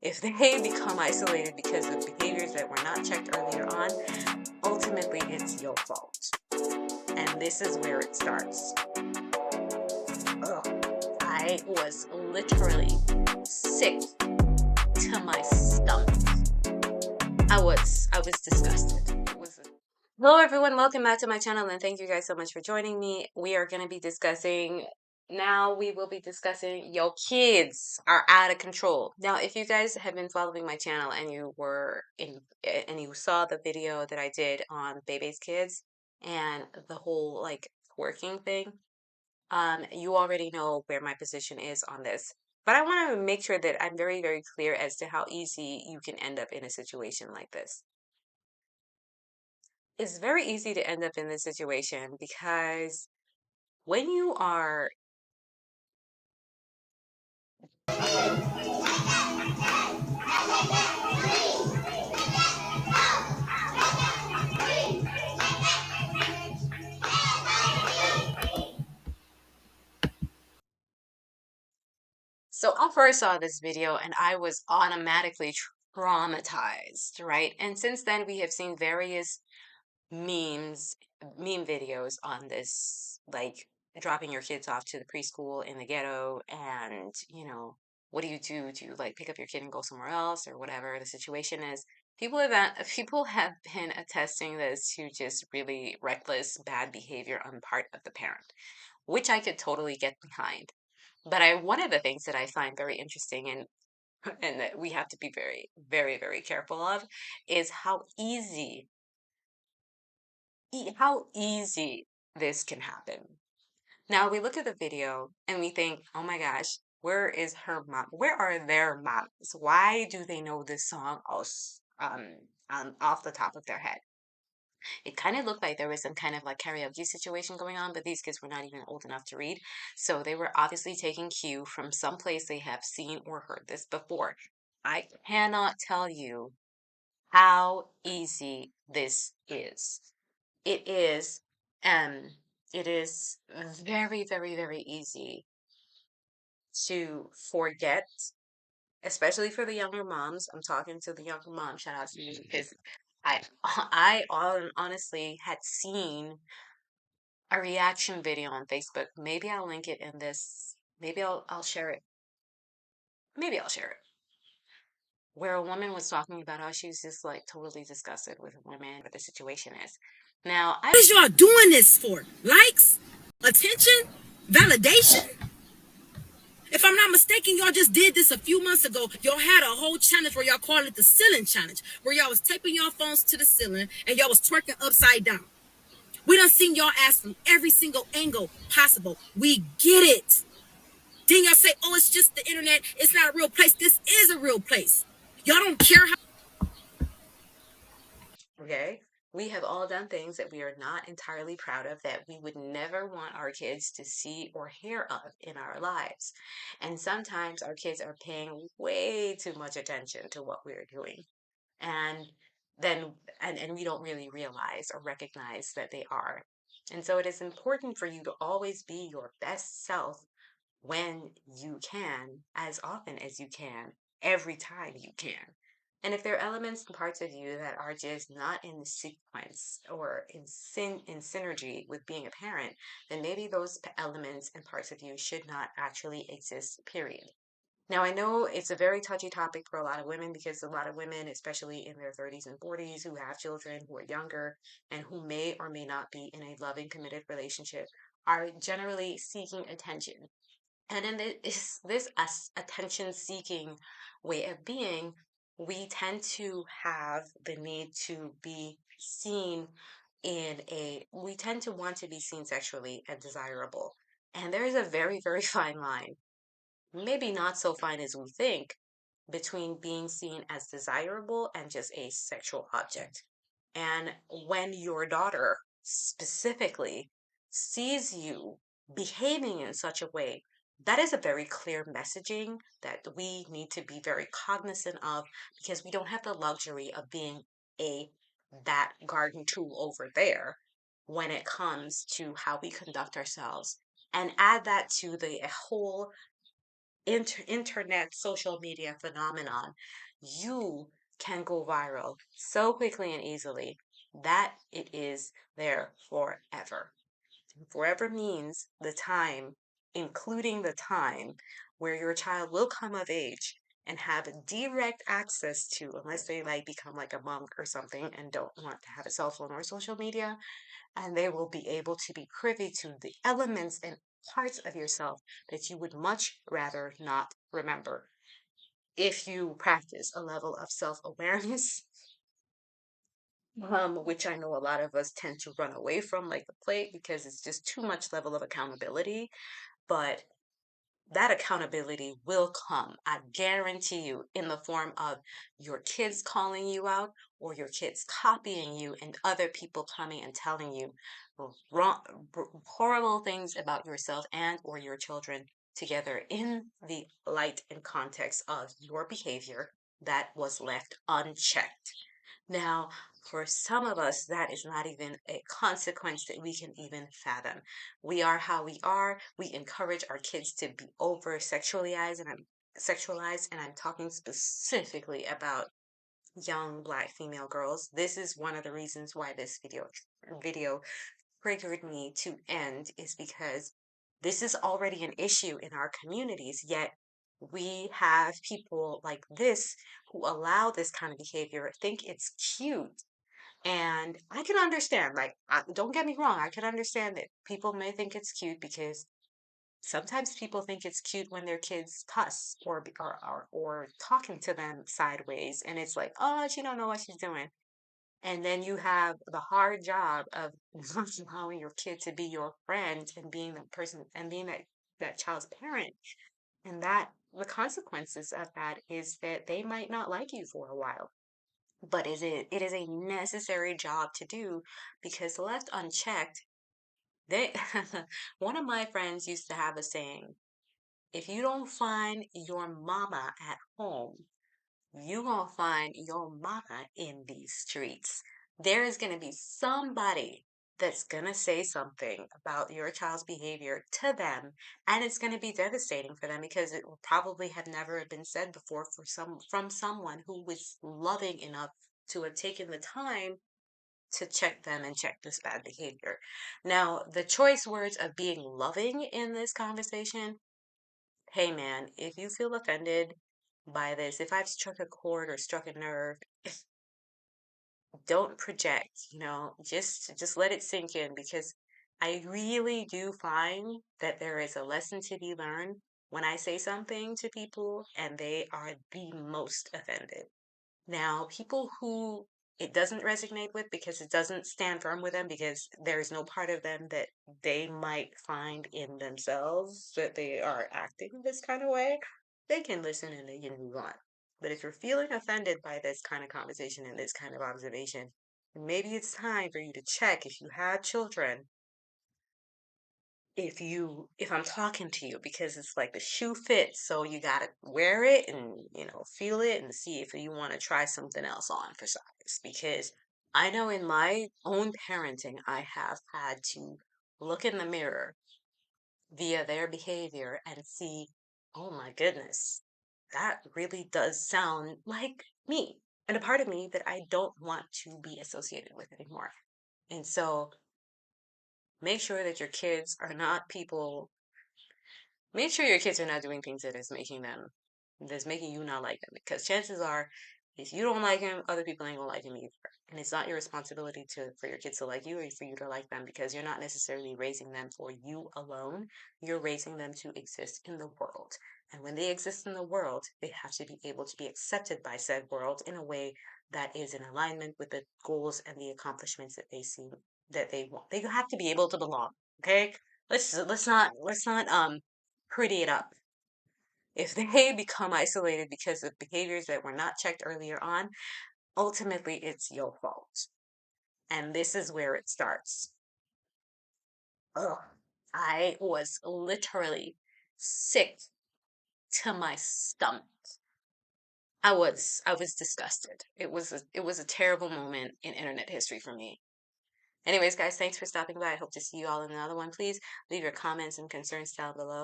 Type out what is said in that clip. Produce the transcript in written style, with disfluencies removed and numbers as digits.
if they become isolated because of behaviors that were not checked earlier on, ultimately it's your fault. And this is where it starts. Ugh. I was literally sick to my stomach. I was disgusted. It was Hello everyone, welcome back to my channel and thank you guys so much for joining me. We are going to be discussing we will be discussing your kids are out of control. Now, if you guys have been following my channel and you saw the video that I did on Bebe's kids and the whole like twerking thing, you already know where my position is on this. But I want to make sure that I'm very, very clear as to how easy you can end up in a situation like this. It's very easy to end up in this situation because when you are so I first saw this video and I was automatically traumatized, right? And since then we have seen various memes, meme videos on this, like dropping your kids off to the preschool in the ghetto and, what do you do? Do you like pick up your kid and go somewhere else or whatever the situation is? People have been attesting this to just really reckless bad behavior on the part of the parent, which I could totally get behind. But one of the things that I find very interesting and that we have to be very, very, very careful of is how easy this can happen. Now we look at the video and we think, oh my gosh, where is her mom? Where are their moms? Why do they know this song off the top of their head? It kind of looked like there was some kind of like karaoke situation going on, but these kids were not even old enough to read. So they were obviously taking cue from some place they have seen or heard this before. I cannot tell you how easy this is. It is, um, it is very, very, very easy to forget, especially for the younger moms. I'm talking to the younger mom. Shout out to you because honestly had seen a reaction video on Facebook. Maybe I'll link it in this. Maybe I'll share it. Maybe I'll share it. Where a woman was talking about how she's just like totally disgusted with women, what the situation is. Now, What is y'all doing this for? Likes? Attention? Validation? If I'm not mistaken, y'all just did this a few months ago. Y'all had a whole challenge where y'all called it the ceiling challenge, where y'all was taping y'all phones to the ceiling and y'all was twerking upside down. We done seen y'all ass from every single angle possible. We get it. Then y'all say, oh, it's just the internet. It's not a real place. This is a real place. Y'all don't care how. okay, we have all done things that we are not entirely proud of that we would never want our kids to see or hear of in our lives. And sometimes our kids are paying way too much attention to what we're doing. And then and we don't really realize or recognize that they are. And so it is important for you to always be your best self when you can, as often as you can, every time you can. And if there are elements and parts of you that are just not in sequence or in synergy with being a parent, then maybe those elements and parts of you should not actually exist, period. Now, I know it's a very touchy topic for a lot of women because a lot of women, especially in their 30s and 40s, who have children who are younger and who may or may not be in a loving, committed relationship, are generally seeking attention. And in this attention seeking way of being, we tend to have the need to be seen we tend to want to be seen sexually and desirable. And there is a very, very fine line, maybe not so fine as we think, between being seen as desirable and just a sexual object. And when your daughter specifically sees you behaving in such a way, that is a very clear messaging that we need to be very cognizant of because we don't have the luxury of being a that garden tool over there when it comes to how we conduct ourselves. And add that to the whole internet social media phenomenon, you can go viral so quickly and easily that it is there forever. Forever means the time, including the time where your child will come of age and have direct access to, unless they like become like a monk or something and don't want to have a cell phone or social media, and they will be able to be privy to the elements and parts of yourself that you would much rather not remember. If you practice a level of self-awareness, which I know a lot of us tend to run away from like the plague because it's just too much level of accountability, but that accountability will come, I guarantee you, in the form of your kids calling you out or your kids copying you and other people coming and telling you wrong, horrible things about yourself and or your children together in the light and context of your behavior that was left unchecked. Now, for some of us, that is not even a consequence that we can even fathom. We are how we are. We encourage our kids to be over sexualized, and I'm talking specifically about young Black female girls. This is one of the reasons why this video triggered me to end, is because this is already an issue in our communities, yet we have people like this who allow this kind of behavior, think it's cute. And I can understand, like, don't get me wrong, I can understand that people may think it's cute because sometimes people think it's cute when their kids cuss or talking to them sideways, and it's like, oh, she don't know what she's doing. And then you have the hard job of not allowing your kid to be your friend and being that person and being that child's parent. And that the consequences of that is that they might not like you for a while. But it is a necessary job to do, because left unchecked, they one of my friends used to have a saying, if you don't find your mama at home, you gonna find your mama in these streets. There is gonna be somebody that's gonna say something about your child's behavior to them, and it's gonna be devastating for them because it will probably have never been said before from someone who was loving enough to have taken the time to check them and check this bad behavior. Now, the choice words of being loving in this conversation, hey man, if you feel offended by this, if I've struck a chord or struck a nerve, don't project, just let it sink in, because I really do find that there is a lesson to be learned when I say something to people and they are the most offended. Now, people who it doesn't resonate with because it doesn't stand firm with them, because there is no part of them that they might find in themselves that they are acting this kind of way, they can listen and they can move on. But if you're feeling offended by this kind of conversation and this kind of observation, maybe it's time for you to check, if you have children, if I'm talking to you, because it's like the shoe fits, so you gotta wear it and feel it and see if you want to try something else on for size. Because I know in my own parenting, I have had to look in the mirror via their behavior and see, oh my goodness, that really does sound like me, and a part of me that I don't want to be associated with anymore. And so make sure that your kids are not people make sure your kids are not doing things that's making you not like them, because chances are, if you don't like them, other people ain't gonna like them either. And it's not your responsibility for your kids to like you or for you to like them, because you're not necessarily raising them for you alone. You're raising them to exist in the world, and when they exist in the world, they have to be able to be accepted by said world in a way that is in alignment with the goals and the accomplishments that they see that they want. They have to be able to belong. Okay, let's not pretty it up. If they become isolated because of behaviors that were not checked earlier on, ultimately it's your fault. And this is where it starts. Ugh. I was literally sick to my stomach. I was disgusted. It was a terrible moment in internet history for me. Anyways, guys, thanks for stopping by. I hope to see you all in another one. Please leave your comments and concerns down below.